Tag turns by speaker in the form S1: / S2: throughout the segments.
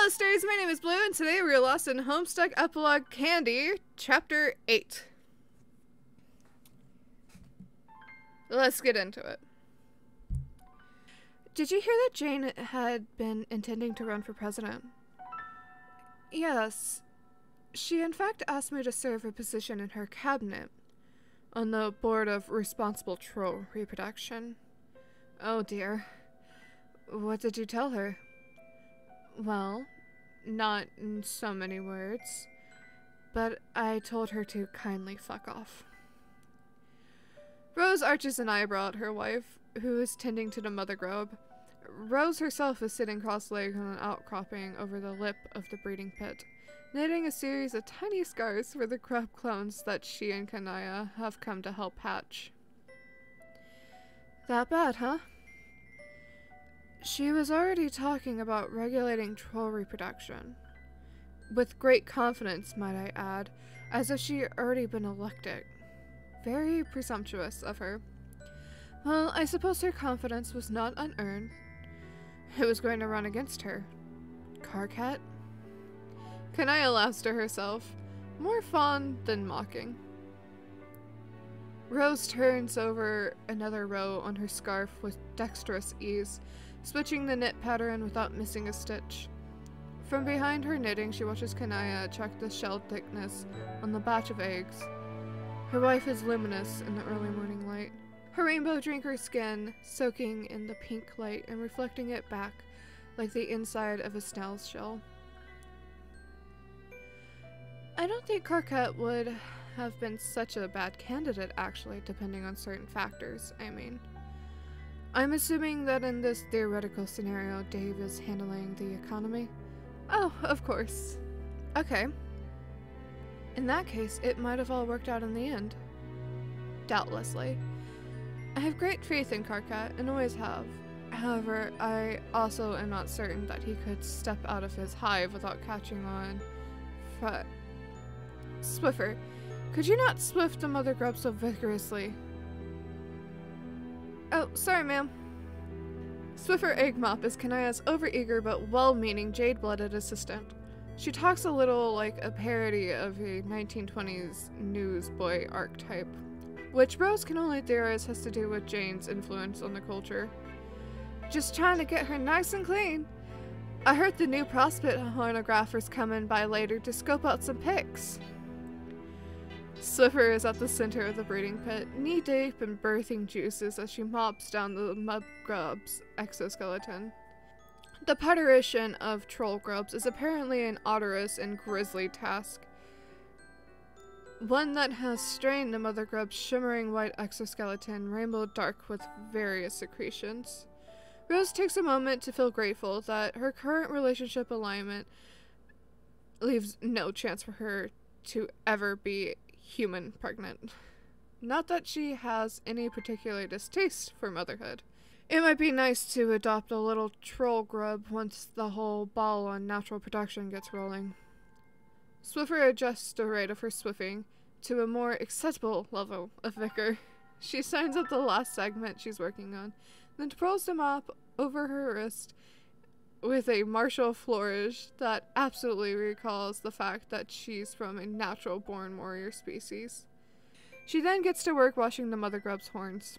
S1: Hello, Stars! My name is Blue, and today we are lost in Homestuck Epilogue Candy, Chapter 8. Let's get into it. Did you hear that Jane had been intending to run for president? Yes. She in fact asked me to serve a position in her cabinet, on the board of responsible troll reproduction. Oh dear. What did you tell her? Well, not in so many words, but I told her to kindly fuck off. Rose arches an eyebrow at her wife, who is tending to the mother grub. Rose herself is sitting cross-legged on an outcropping over the lip of the breeding pit, knitting a series of tiny scars for the grub clones that she and Kanaya have come to help hatch. That bad, huh? She was already talking about regulating troll reproduction. With great confidence, might I add, as if she had already been elected. Very presumptuous of her. Well, I suppose her confidence was not unearned. Who was going to run against her? Karkat? Kanaya laughs to herself, more fond than mocking. Rose turns over another row on her scarf with dexterous ease, switching the knit pattern without missing a stitch. From behind her knitting, she watches Kanaya check the shell thickness on the batch of eggs. Her wife is luminous in the early morning light, her rainbow drinker skin soaking in the pink light and reflecting it back like the inside of a snail's shell. I don't think Karkat would have been such a bad candidate, actually, depending on certain factors, I mean. I'm assuming that in this theoretical scenario, Dave is handling the economy? Oh, of course. Okay. In that case, it might have all worked out in the end. Doubtlessly. I have great faith in Karkat, and always have. However, I also am not certain that he could step out of his hive without catching on. Swiffer, could you not swift the mother grub so vigorously? Oh, sorry, ma'am. Swiffer Eggmop is Kanaya's overeager but well-meaning jade-blooded assistant. She talks a little like a parody of a 1920s newsboy archetype, which Rose can only theorize has to do with Jane's influence on the culture. Just trying to get her nice and clean. I heard the new prospect hornographer's coming by later to scope out some pics. Swiffer is at the center of the breeding pit, knee-deep in birthing juices as she mops down the mud grub's exoskeleton. The parturition of troll grubs is apparently an odorous and grisly task, one that has strained the mother grub's shimmering white exoskeleton rainbow dark with various secretions. Rose takes a moment to feel grateful that her current relationship alignment leaves no chance for her to ever be human pregnant. Not that she has any particular distaste for motherhood. It might be nice to adopt a little troll grub once the whole ball on natural production gets rolling. Swiffer adjusts the rate of her swiffing to a more acceptable level of vigor. She signs up the last segment she's working on, then twirls the mop over her wrist with a martial flourish that absolutely recalls the fact that she's from a natural-born warrior species. She then gets to work washing the mother grub's horns.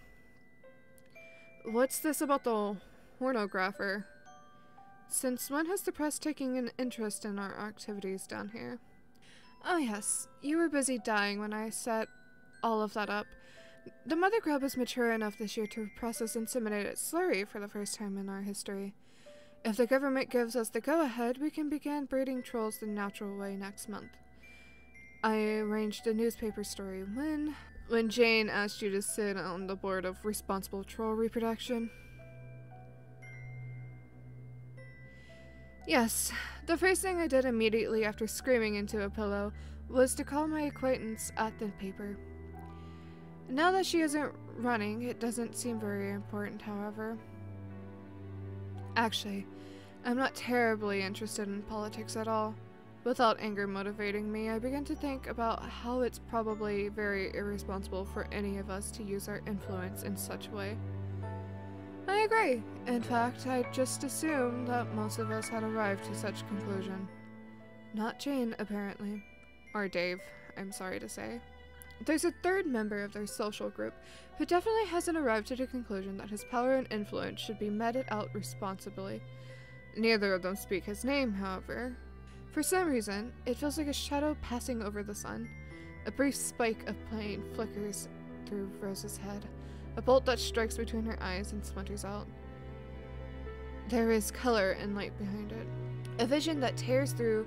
S1: What's this about the hornographer? Since when has the press taken an interest in our activities down here? Oh yes, you were busy dying when I set all of that up. The mother grub is mature enough this year to process inseminated slurry for the first time in our history. If the government gives us the go-ahead, we can begin breeding trolls the natural way next month. I arranged a newspaper story when Jane asked you to sit on the board of responsible troll reproduction. Yes, the first thing I did immediately after screaming into a pillow was to call my acquaintance at the paper. Now that she isn't running, it doesn't seem very important, however. Actually, I'm not terribly interested in politics at all. Without anger motivating me, I begin to think about how it's probably very irresponsible for any of us to use our influence in such a way. I agree. In fact, I just assumed that most of us had arrived to such conclusion. Not Jane, apparently. Or Dave, I'm sorry to say. There's a third member of their social group who definitely hasn't arrived at a conclusion that his power and influence should be meted out responsibly. Neither of them speak his name, however. For some reason, it feels like a shadow passing over the sun. A brief spike of pain flickers through Rose's head, a bolt that strikes between her eyes and splinters out. There is color and light behind it, a vision that tears through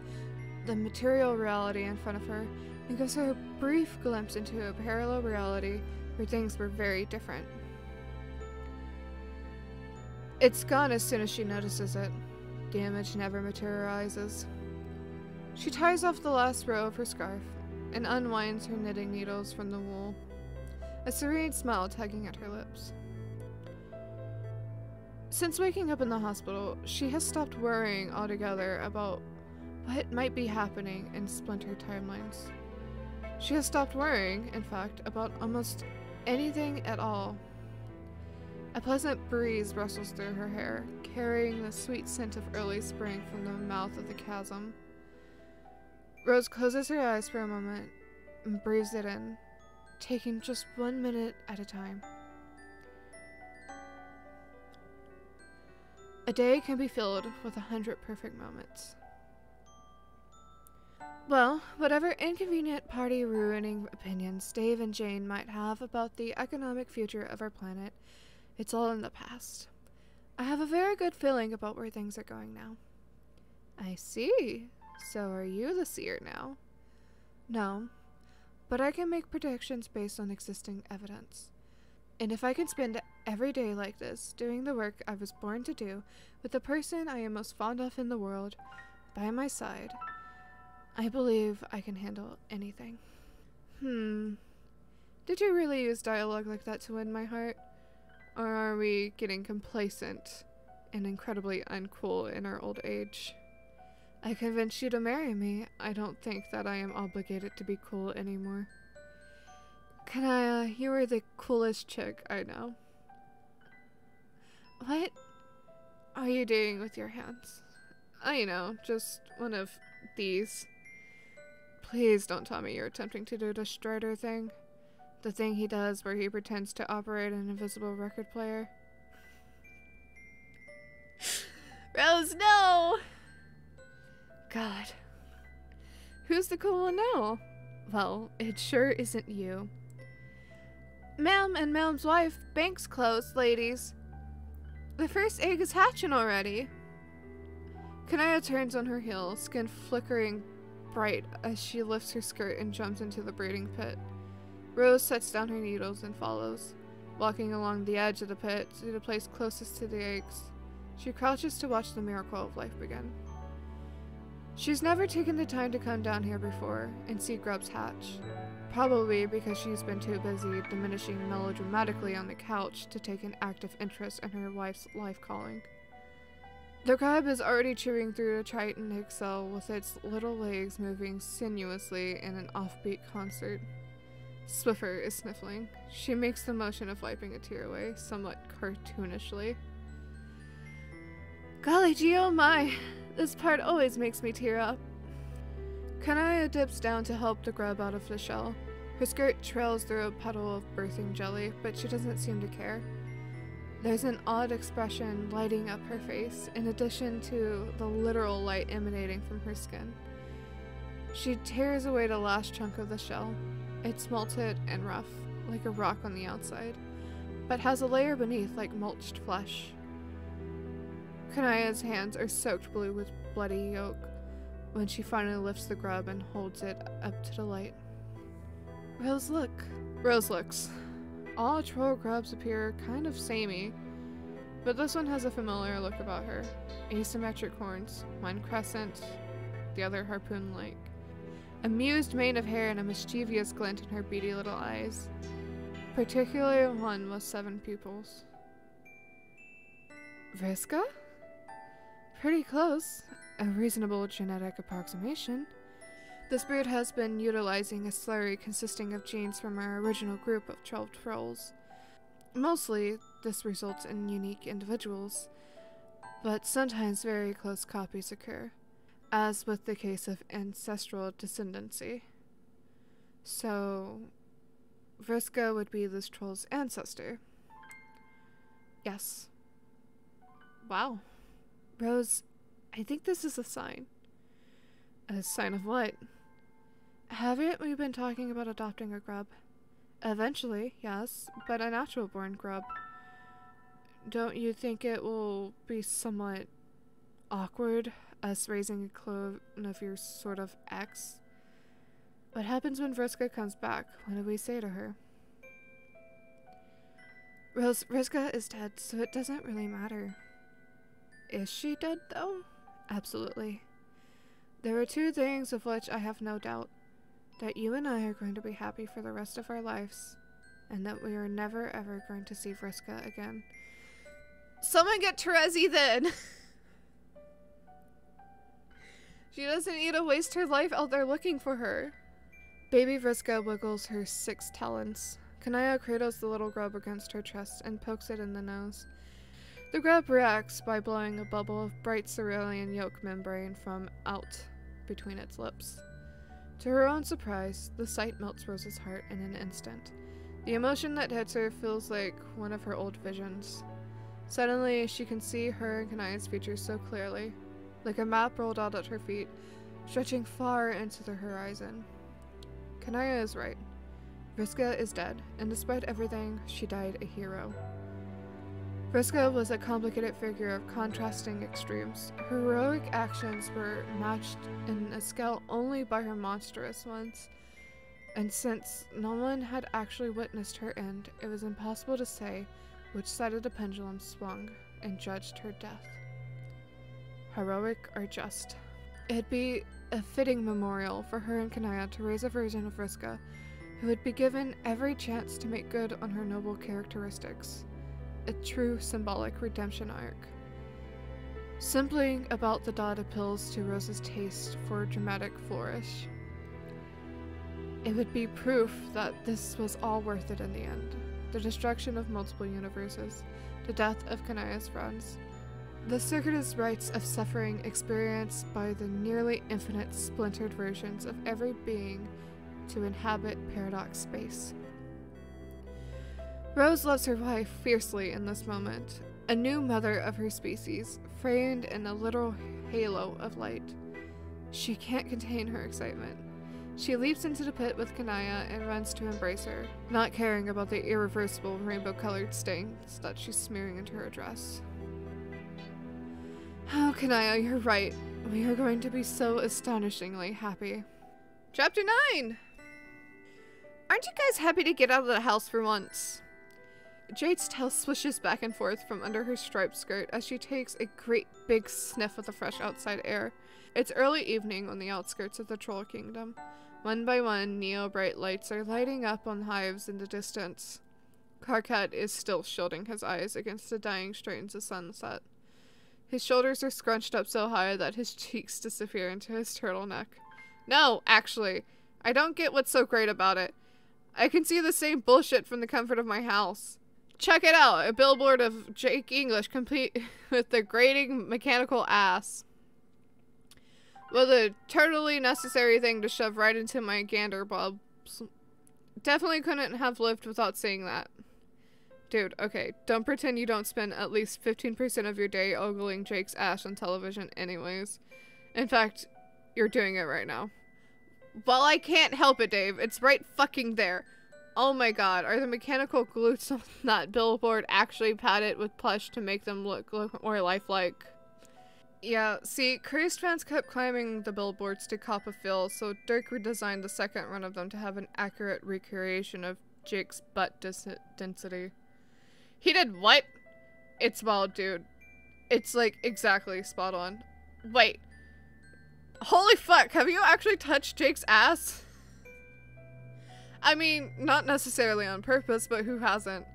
S1: the material reality in front of her and gives her a brief glimpse into a parallel reality where things were very different. It's gone as soon as she notices it. The image never materializes. She ties off the last row of her scarf and unwinds her knitting needles from the wool, a serene smile tugging at her lips. Since waking up in the hospital, she has stopped worrying altogether about what might be happening in splinter timelines. She has stopped worrying, in fact, about almost anything at all. A pleasant breeze rustles through her hair, carrying the sweet scent of early spring from the mouth of the chasm. Rose closes her eyes for a moment and breathes it in, taking just 1 minute at a time. A day can be filled with 100 perfect moments. Well, whatever inconvenient party-ruining opinions Dave and Jane might have about the economic future of our planet, it's all in the past. I have a very good feeling about where things are going now. I see. So are you the seer now? No, but I can make predictions based on existing evidence. And if I can spend every day like this, doing the work I was born to do, with the person I am most fond of in the world, by my side, I believe I can handle anything. Did you really use dialogue like that to win my heart? Or are we getting complacent and incredibly uncool in our old age? I convinced you to marry me. I don't think that I am obligated to be cool anymore. Kanaya, you are the coolest chick I know. What are you doing with your hands? I know, just one of these. Please don't tell me you're attempting to do the Strider thing. The thing he does where he pretends to operate an invisible record player. Rose, no! God. Who's the cool one now? Well, it sure isn't you. Ma'am and Ma'am's wife, bank's closed, ladies. The first egg is hatching already. Kanaya turns on her heel, skin flickering bright as she lifts her skirt and jumps into the breeding pit. Rose sets down her needles and follows, walking along the edge of the pit to the place closest to the eggs. She crouches to watch the miracle of life begin. She's never taken the time to come down here before and see grubs hatch, probably because she's been too busy diminishing melodramatically on the couch to take an active interest in her wife's life calling. The grub is already chewing through a Triton egg cell with its little legs moving sinuously in an offbeat concert. Swiffer is sniffling. She makes the motion of wiping a tear away, somewhat cartoonishly. Golly gee oh my, this part always makes me tear up. Kanaya dips down to help the grub out of the shell. Her skirt trails through a puddle of birthing jelly, but she doesn't seem to care. There's an odd expression lighting up her face, in addition to the literal light emanating from her skin. She tears away the last chunk of the shell. It's melted and rough, like a rock on the outside, but has a layer beneath like mulched flesh. Kanaya's hands are soaked blue with bloody yolk when she finally lifts the grub and holds it up to the light. Rose, look. Rose looks. All troll grubs appear kind of samey, but this one has a familiar look about her. Asymmetric horns, one crescent, the other harpoon-like. A mused mane of hair and a mischievous glint in her beady little eyes. Particularly one with 7 pupils. Vriska? Pretty close. A reasonable genetic approximation. This brood has been utilizing a slurry consisting of genes from our original group of 12 trolls. Mostly, this results in unique individuals, but sometimes very close copies occur, as with the case of ancestral descendancy. So, Vriska would be this troll's ancestor. Yes. Wow. Rose, I think this is a sign. A sign of what? Haven't we been talking about adopting a grub? Eventually, yes, but a natural-born grub. Don't you think it will be somewhat awkward, us raising a clone of your sort of ex? What happens when Vriska comes back? What do we say to her? Rose, Vriska is dead, so it doesn't really matter. Is she dead, though? Absolutely. There are two things of which I have no doubt. That you and I are going to be happy for the rest of our lives, and that we are never ever going to see Vriska again. Someone get Terezi then! She doesn't need to waste her life out there looking for her. Baby Vriska wiggles her 6 talons. Kanaya cradles the little grub against her chest and pokes it in the nose. The grub reacts by blowing a bubble of bright cerulean yolk membrane from out between its lips. To her own surprise, the sight melts Rose's heart in an instant. The emotion that hits her feels like one of her old visions. Suddenly, she can see her and Kanaya's features so clearly, like a map rolled out at her feet, stretching far into the horizon. Kanaya is right. Vriska is dead, and despite everything, she died a hero. Vriska was a complicated figure of contrasting extremes. Her heroic actions were matched in a scale only by her monstrous ones, and since no one had actually witnessed her end, it was impossible to say which side of the pendulum swung and judged her death. Heroic or just. It'd be a fitting memorial for her and Kanaya to raise a version of Vriska who would be given every chance to make good on her noble characteristics. A true symbolic redemption arc. Something about the dot appeals to Rose's taste for a dramatic flourish. It would be proof that this was all worth it in the end. The destruction of multiple universes, the death of Kanaya's friends, the circuitous rites of suffering experienced by the nearly infinite splintered versions of every being to inhabit paradox space. Rose loves her wife fiercely in this moment, a new mother of her species, framed in a literal halo of light. She can't contain her excitement. She leaps into the pit with Kanaya and runs to embrace her, not caring about the irreversible rainbow-colored stains that she's smearing into her dress. Oh, Kanaya, you're right. We are going to be so astonishingly happy. Chapter 9! Aren't you guys happy to get out of the house for once? Jade's tail swishes back and forth from under her striped skirt as she takes a great big sniff of the fresh outside air. It's early evening on the outskirts of the Troll Kingdom. One by one, neo-bright lights are lighting up on hives in the distance. Karkat is still shielding his eyes against the dying strains of sunset. His shoulders are scrunched up so high that his cheeks disappear into his turtleneck. No, actually, I don't get what's so great about it. I can see the same bullshit from the comfort of my house. Check it out, a billboard of Jake English complete with the grating mechanical ass. Well, the totally necessary thing to shove right into my gander bulbs. Definitely couldn't have lived without seeing that. Dude, okay, don't pretend you don't spend at least 15% of your day ogling Jake's ass on television anyways. In fact, you're doing it right now. Well, I can't help it, Dave. It's right fucking there. Oh my god, are the mechanical glutes on that billboard actually padded with plush to make them look more lifelike? Yeah, see, crazed fans kept climbing the billboards to cop a feel, so Dirk redesigned the second run of them to have an accurate recreation of Jake's butt density. He did what? It's wild, dude. It's like exactly spot on. Wait. Holy fuck, have you actually touched Jake's ass? I mean, not necessarily on purpose, but who hasn't?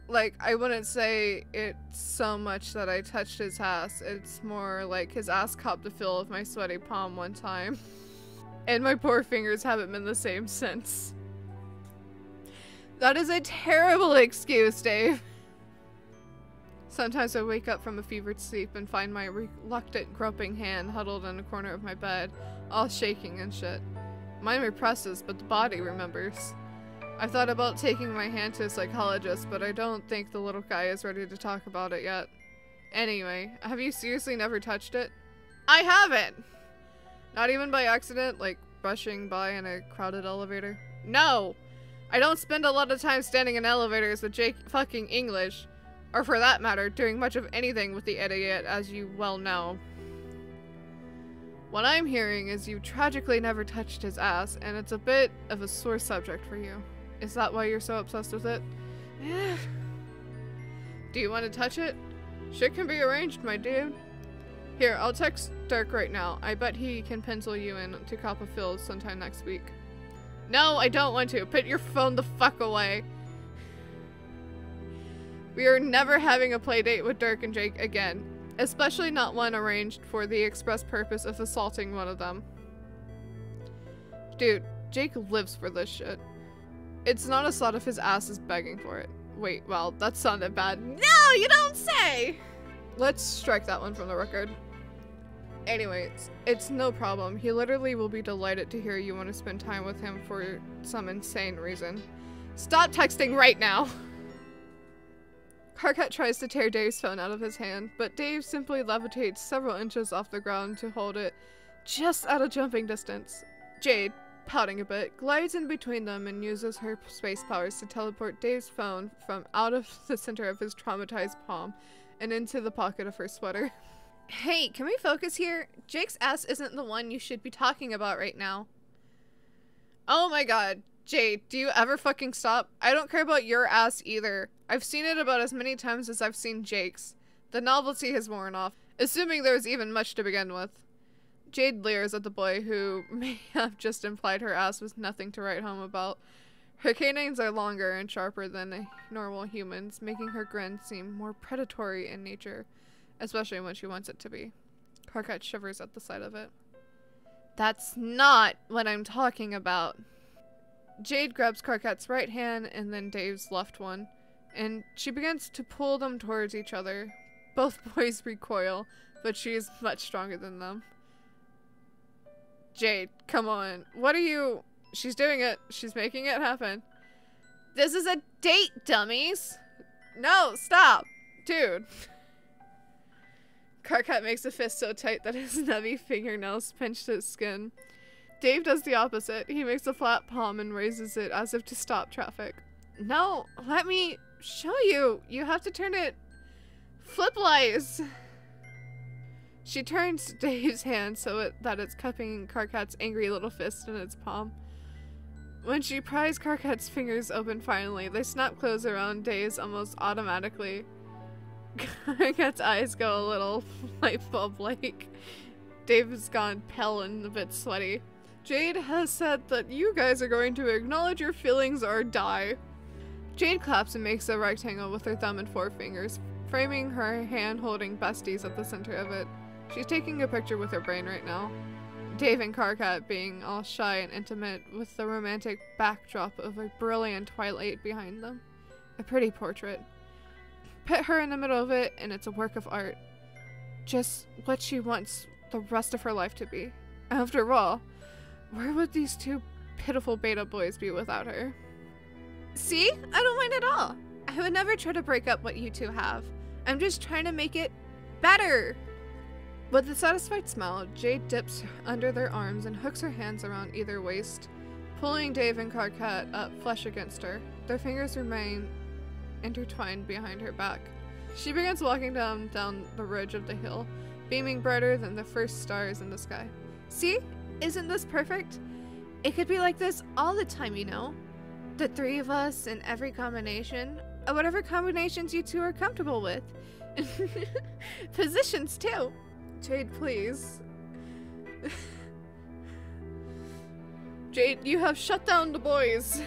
S1: Like, I wouldn't say it's so much that I touched his ass. It's more like his ass copped the feel of my sweaty palm one time. And my poor fingers haven't been the same since. That is a terrible excuse, Dave. Sometimes I wake up from a fevered sleep and find my reluctant, groping hand huddled in a corner of my bed, all shaking and shit. Mind represses, but the body remembers. I've thought about taking my hand to a psychologist, but I don't think the little guy is ready to talk about it yet. Anyway, have you seriously never touched it? I haven't! Not even by accident, like brushing by in a crowded elevator? No! I don't spend a lot of time standing in elevators with Jake fucking English. Or for that matter, doing much of anything with the idiot, as you well know. What I'm hearing is you tragically never touched his ass, and it's a bit of a sore subject for you. Is that why you're so obsessed with it? Do you want to touch it? Shit can be arranged, my dude. Here, I'll text Dirk right now. I bet he can pencil you in to Coppa Fields sometime next week. No, I don't want to. Put your phone the fuck away. We are never having a play date with Dirk and Jake again. Especially not one arranged for the express purpose of assaulting one of them. Dude, Jake lives for this shit. It's not a slut if his ass is begging for it. Wait, well, that sounded bad. No, you don't say! Let's strike that one from the record. Anyways, it's no problem. He literally will be delighted to hear you want to spend time with him for some insane reason. Stop texting right now! Karkat tries to tear Dave's phone out of his hand, but Dave simply levitates several inches off the ground to hold it just out of jumping distance. Jade, pouting a bit, glides in between them and uses her space powers to teleport Dave's phone from out of the center of his traumatized palm and into the pocket of her sweater. Hey, can we focus here? Jake's ass isn't the one you should be talking about right now. Oh my god, Jade, do you ever fucking stop? I don't care about your ass either. I've seen it about as many times as I've seen Jake's. The novelty has worn off, assuming there was even much to begin with. Jade leers at the boy who may have just implied her ass was nothing to write home about. Her canines are longer and sharper than normal humans, making her grin seem more predatory in nature, especially when she wants it to be. Karkat shivers at the sight of it. That's not what I'm talking about. Jade grabs Karkat's right hand and then Dave's left one, and she begins to pull them towards each other. Both boys recoil, but she is much stronger than them. Jade, come on. What are you... She's doing it. She's making it happen. This is a date, dummies! No, stop! Dude. Karkat makes a fist so tight that his nubby fingernails pinch his skin. Dave does the opposite. He makes a flat palm and raises it as if to stop traffic. No, let me show you. You have to turn it flip-wise. She turns Dave's hand so that it's cupping Karkat's angry little fist in its palm. When she pries Karkat's fingers open finally, they snap closed around Dave's almost automatically. Karkat's eyes go a little light bulb-like. Dave has gone pale and a bit sweaty. Jade has said that you guys are going to acknowledge your feelings or die. Jade claps and makes a rectangle with her thumb and forefingers, framing her hand holding besties at the center of it. She's taking a picture with her brain right now. Dave and Karkat being all shy and intimate with the romantic backdrop of a brilliant twilight behind them. A pretty portrait. Put her in the middle of it and it's a work of art. Just what she wants the rest of her life to be. After all, where would these two pitiful beta boys be without her? See? I don't mind at all. I would never try to break up what you two have. I'm just trying to make it better. With a satisfied smile, Jade dips under their arms and hooks her hands around either waist, pulling Dave and Karkat up flush against her. Their fingers remain intertwined behind her back. She begins walking down the ridge of the hill, beaming brighter than the first stars in the sky. See? Isn't this perfect? It could be like this all the time, you know? The three of us in every combination, or whatever combinations you two are comfortable with. Positions, too. Jade, please. Jade, you have shut down the boys.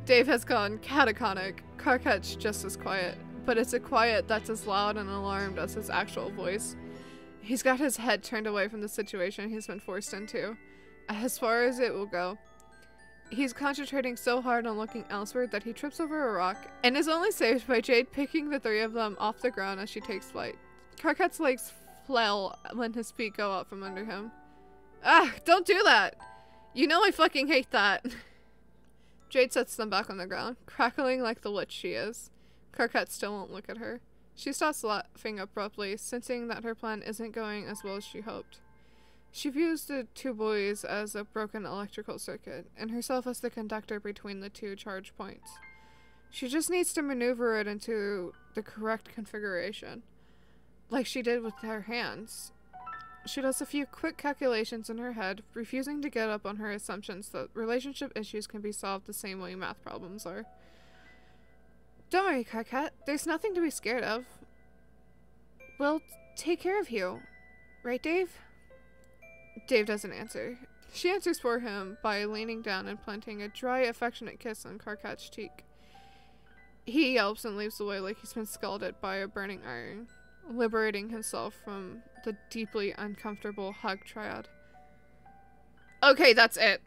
S1: Dave has gone catatonic. Karkat's just as quiet, but it's a quiet that's as loud and alarmed as his actual voice. He's got his head turned away from the situation he's been forced into, as far as it will go. He's concentrating so hard on looking elsewhere that he trips over a rock and is only saved by Jade picking the three of them off the ground as she takes flight. Karkat's legs flail when his feet go out from under him. Ah, don't do that! You know I fucking hate that. Jade sets them back on the ground, crackling like the witch she is. Karkat still won't look at her. She stops laughing abruptly, sensing that her plan isn't going as well as she hoped. She views the two boys as a broken electrical circuit, and herself as the conductor between the two charge points. She just needs to maneuver it into the correct configuration, like she did with her hands. She does a few quick calculations in her head, refusing to get up on her assumptions that relationship issues can be solved the same way math problems are. Don't worry, Karkat. There's nothing to be scared of. We'll take care of you. Right, Dave? Dave doesn't answer. She answers for him by leaning down and planting a dry, affectionate kiss on Karkat's cheek. He yelps and leaps away like he's been scalded by a burning iron, liberating himself from the deeply uncomfortable hug triad. Okay, that's it.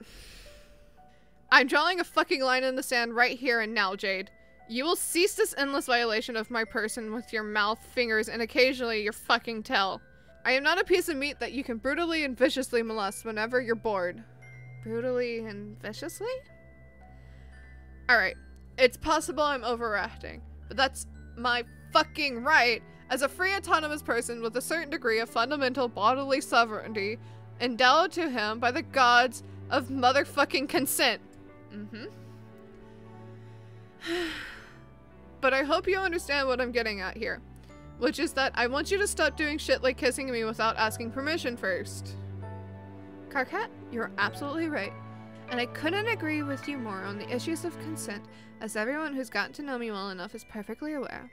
S1: I'm drawing a fucking line in the sand right here and now, Jade. You will cease this endless violation of my person with your mouth, fingers, and occasionally your fucking tail. I am not a piece of meat that you can brutally and viciously molest whenever you're bored. Brutally and viciously? Alright, it's possible I'm overreacting, but that's my fucking right as a free autonomous person with a certain degree of fundamental bodily sovereignty endowed to him by the gods of motherfucking consent. But I hope you understand what I'm getting at here. Which is that I want you to stop doing shit like kissing me without asking permission first. Karkat, you're absolutely right. And I couldn't agree with you more on the issues of consent, as everyone who's gotten to know me well enough is perfectly aware.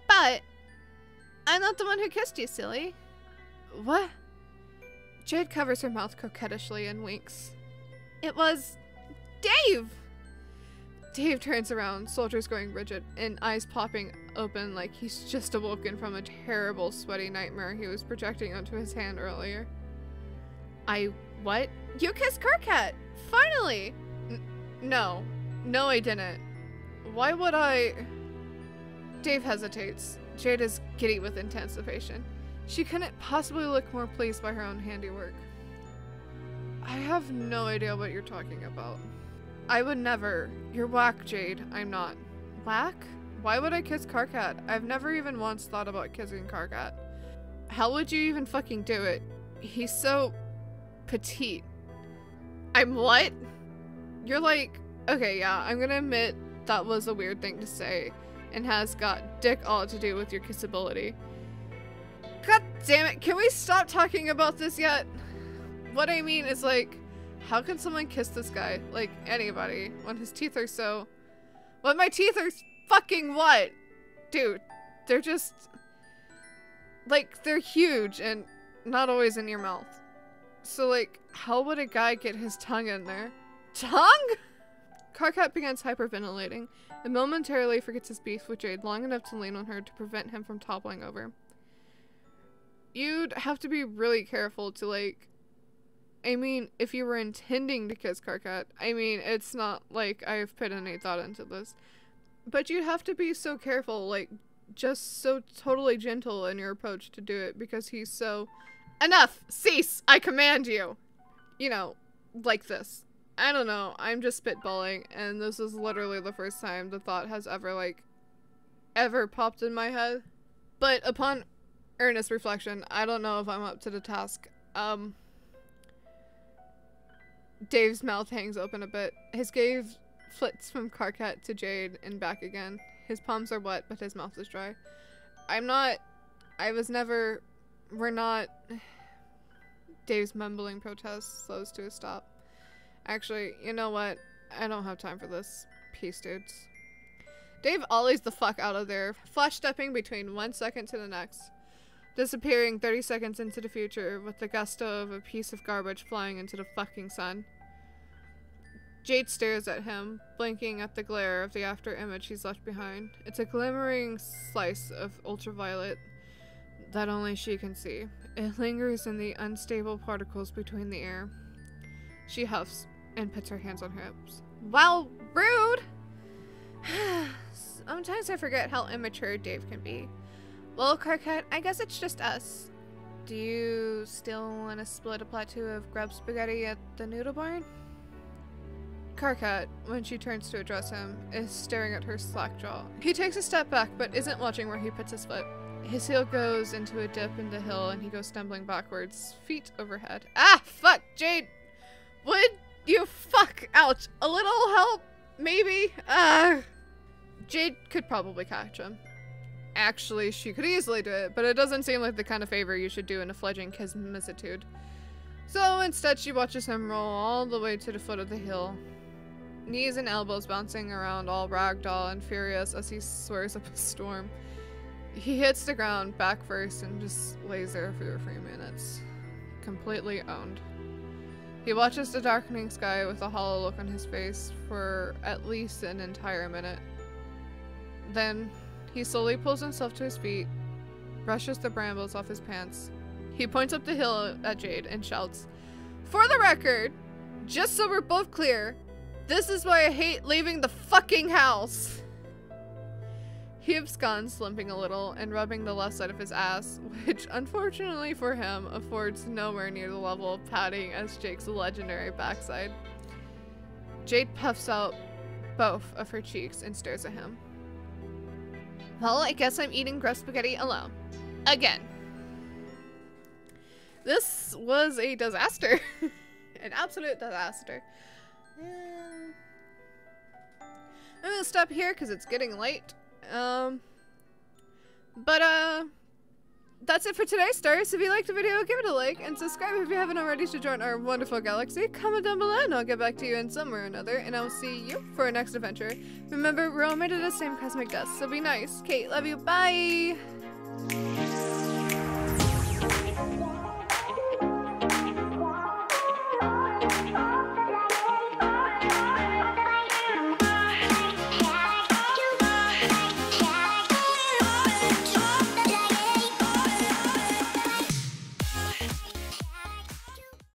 S1: But I'm not the one who kissed you, silly. What? Jade covers her mouth coquettishly and winks. It was Dave! Dave turns around, shoulders going rigid, and eyes popping open like he's just awoken from a terrible sweaty nightmare he was projecting onto his hand earlier. What? You kissed Karkat! Finally! No. No, I didn't. Why would I? Dave hesitates. Jade is giddy with anticipation. She couldn't possibly look more pleased by her own handiwork. I have no idea what you're talking about. I would never. You're whack, Jade. I'm not. Whack? Why would I kiss Karkat? I've never even once thought about kissing Karkat. How would you even fucking do it? He's so petite. I'm what? You're like, okay, yeah, I'm gonna admit that was a weird thing to say and has got dick all to do with your kissability. God damn it, can we stop talking about this yet? What I mean is, like, how can someone kiss this guy, like anybody, when his teeth are so... When my teeth are fucking what? Dude, they're just... like, they're huge and not always in your mouth. So, like, how would a guy get his tongue in there? Tongue? Karkat begins hyperventilating and momentarily forgets his beef with Jade long enough to lean on her to prevent him from toppling over. You'd have to be really careful to, like... I mean, if you were intending to kiss Karkat, I mean, it's not like I've put any thought into this. But you'd have to be so careful, like, just so totally gentle in your approach to do it because he's so... Enough! Cease! I command you! You know, like this. I don't know, I'm just spitballing, and this is literally the first time the thought has ever, like, ever popped in my head. But upon earnest reflection, I don't know if I'm up to the task. Dave's mouth hangs open a bit. His gaze flits from Karkat to Jade and back again. His palms are wet, but his mouth is dry. We're not... Dave's mumbling protest slows to a stop. Actually, you know what? I don't have time for this. Peace, dudes. Dave ollies the fuck out of there, flash stepping between 1 second to the next, disappearing 30 seconds into the future with the gusto of a piece of garbage flying into the fucking sun. Jade stares at him, blinking at the glare of the after image he's left behind. It's a glimmering slice of ultraviolet that only she can see. It lingers in the unstable particles between the air. She huffs and puts her hands on her hips. Wow, rude! Sometimes I forget how immature Dave can be. Well, Carcut, I guess it's just us. Do you still want to split a plateau of grub spaghetti at the noodle barn? Carcut, when she turns to address him, is staring at her slack jaw. He takes a step back, but isn't watching where he puts his foot. His heel goes into a dip in the hill, and he goes stumbling backwards, feet overhead. Ah, fuck, Jade! Would you fuck? Ouch. A little help? Maybe? Jade could probably catch him. Actually, she could easily do it, but it doesn't seem like the kind of favor you should do in a fledgling kismicitude. So instead, she watches him roll all the way to the foot of the hill, knees and elbows bouncing around all ragdoll and furious as he swears up a storm. He hits the ground back first and just lays there for a few minutes, completely owned. He watches the darkening sky with a hollow look on his face for at least an entire minute. Then, he slowly pulls himself to his feet, brushes the brambles off his pants. He points up the hill at Jade and shouts, "For the record, just so we're both clear, this is why I hate leaving the fucking house." He absconds, limping a little and rubbing the left side of his ass, which unfortunately for him affords nowhere near the level of padding as Jake's legendary backside. Jade puffs out both of her cheeks and stares at him. Well, I guess I'm eating grub spaghetti alone. Again. This was a disaster. An absolute disaster. I'm gonna stop here because it's getting late. That's it for today, stars. If you liked the video, give it a like, and subscribe if you haven't already to join our wonderful galaxy. Comment down below and I'll get back to you in some way or another, and I'll see you for our next adventure. Remember, we're all made of the same cosmic dust, so be nice. Kate, love you, bye!